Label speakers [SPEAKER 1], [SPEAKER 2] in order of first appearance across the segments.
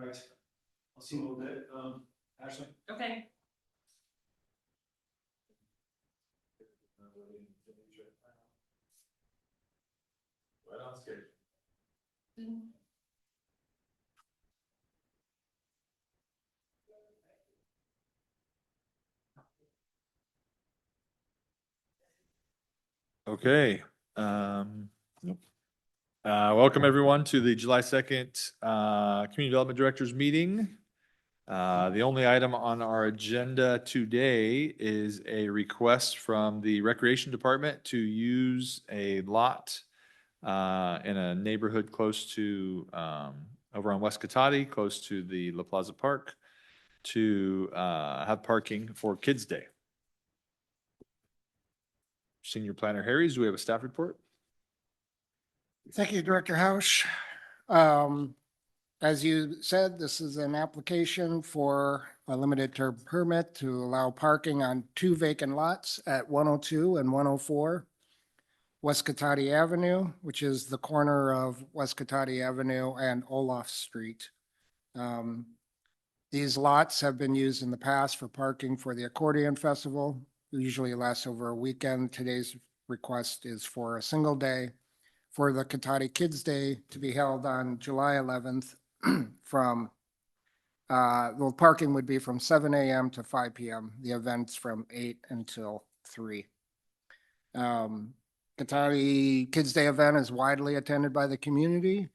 [SPEAKER 1] Right. I'll see you in a little bit. Ashley?
[SPEAKER 2] Okay.
[SPEAKER 1] Right on schedule.
[SPEAKER 3] Okay. Welcome everyone to the July 2nd Community Development Directors Meeting. The only item on our agenda today is a request from the Recreation Department to use a lot in a neighborhood close to, over on West Cotati, close to the La Plaza Park, to have parking for Kids Day. Senior Planner Harries, do we have a staff report?
[SPEAKER 4] Thank you, Director Hausch. As you said, this is an application for a limited term permit to allow parking on 2 vacant lots at 102 and 104 West Cotati Avenue, which is the corner of West Cotati Avenue and Olaf Street. These lots have been used in the past for parking for the Accordion Festival. It usually lasts over a weekend. Today's request is for a single day for the Cotati Kids Day to be held on July 11th from, the parking would be from 7 a.m. to 5 p.m. The event's from 8 until 3. Cotati Kids Day event is widely attended by the community,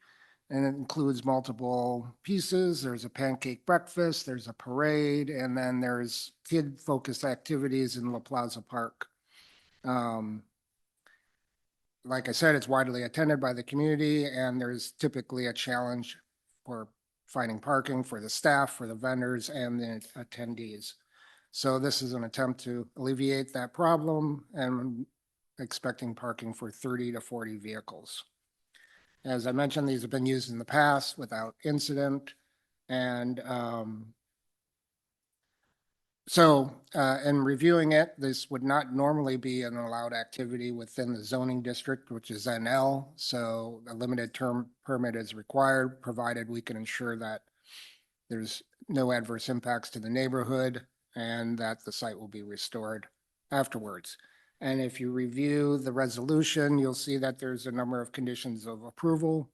[SPEAKER 4] and it includes multiple pieces. There's a pancake breakfast, there's a parade, and then there's kid-focused activities in La Plaza Park. Like I said, it's widely attended by the community, and there's typically a challenge for finding parking for the staff, for the vendors, and the attendees. So this is an attempt to alleviate that problem, and expecting parking for 30 to 40 vehicles. As I mentioned, these have been used in the past without incident, and in reviewing it, this would not normally be an allowed activity within the zoning district, which is NL. So a limited term permit is required, provided we can ensure that there's no adverse impacts to the neighborhood and that the site will be restored afterwards. And if you review the resolution, you'll see that there's a number of conditions of approval.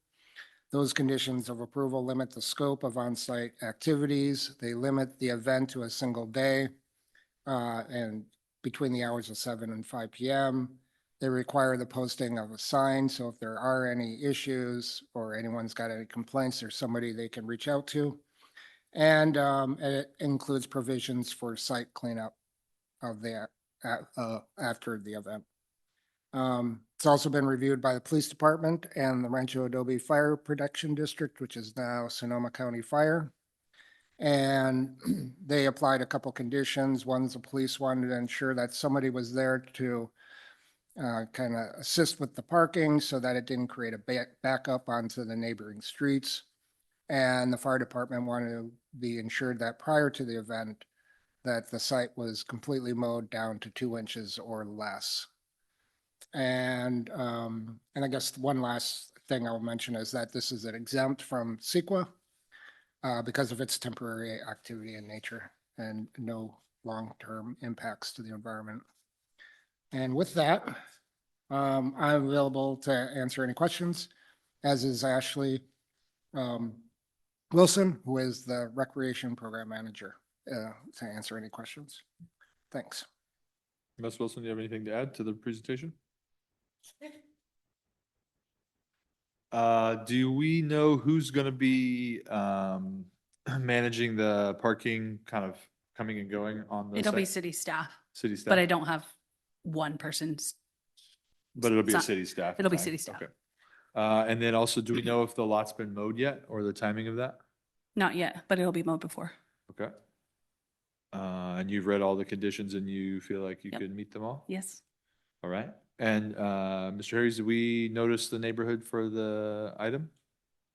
[SPEAKER 4] Those conditions of approval limit the scope of on-site activities. They limit the event to a single day and between the hours of 7 and 5 p.m. They require the posting of a sign. So if there are any issues or anyone's got any complaints, there's somebody they can reach out to. And it includes provisions for site cleanup of the after the event. It's also been reviewed by the police department and the Rancho Adobe Fire Protection District, which is now Sonoma County Fire. And they applied a couple conditions. One's the police wanted to ensure that somebody was there to kind of assist with the parking so that it didn't create a backup onto the neighboring streets. And the fire department wanted to be ensured that prior to the event, that the site was completely mowed down to 2 inches or less. And I guess one last thing I'll mention is that this is an exempt from CEQA because of its temporary activity in nature and no long-term impacts to the environment. And with that, I'm available to answer any questions, as is Ashley Wilson, who is the Recreation Program Manager, to answer any questions. Thanks.
[SPEAKER 3] Ms. Wilson, do you have anything to add to the presentation? Do we know who's going to be managing the parking, kind of coming and going on the
[SPEAKER 2] It'll be
[SPEAKER 3] site?
[SPEAKER 2] city staff,
[SPEAKER 3] City staff?
[SPEAKER 2] but I don't have one person's.
[SPEAKER 3] But it'll be a
[SPEAKER 2] It's not-
[SPEAKER 3] city staff.
[SPEAKER 2] it'll be
[SPEAKER 3] time.
[SPEAKER 2] city staff.
[SPEAKER 3] Okay. And then also, do we know if the lot's been mowed yet or the timing of that?
[SPEAKER 2] Not yet, but it'll be mowed before.
[SPEAKER 3] Okay. And you've read all the conditions and you feel like you
[SPEAKER 2] Yep.
[SPEAKER 3] could meet them all?
[SPEAKER 2] Yes.
[SPEAKER 3] All right. And Mr. Harries, did we notice the neighborhood for the item?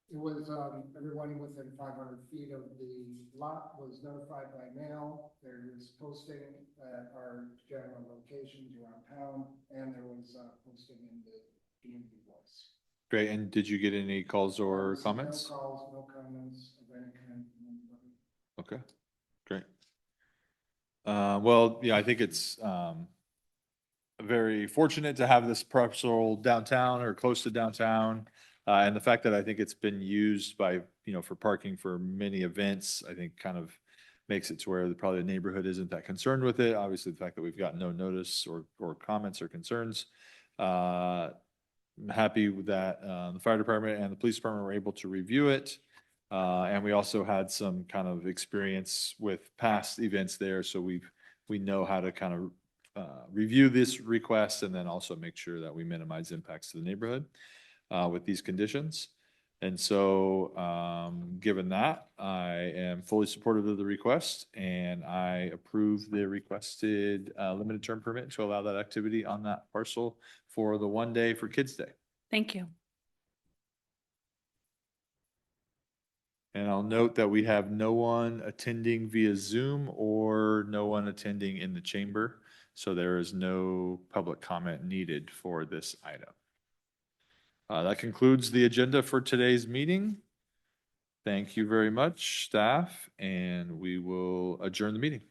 [SPEAKER 4] It was everyone within 500 feet of the lot was notified by mail. There was posting at our general locations around town, and there was posting in the community voice.
[SPEAKER 3] Great. And did you get any calls or comments?
[SPEAKER 4] No calls, no comments of
[SPEAKER 3] Okay, great. Well, yeah, I think it's, very fortunate to have this parcel downtown or close to downtown. And the fact that I think it's been used by, for parking for many events, I think kind of makes it to where probably the neighborhood isn't that concerned with it. Obviously, the fact that we've got no notice or comments or concerns. I'm happy with that. The fire department and the police department were able to review it. And we also had some kind of experience with past events there, so we know how to kind of review this request and then also make sure that we minimize impacts to the neighborhood with these conditions. And so, given that, I am fully supportive of the request and I approve the requested limited term permit to allow that activity on that parcel for the one day for Kids Day.
[SPEAKER 2] Thank you.
[SPEAKER 3] And I'll note that we have no one attending via Zoom or no one attending in the chamber. So there is no public comment needed for this item. That concludes the agenda for today's meeting. Thank you very much, staff, and we will adjourn the meeting.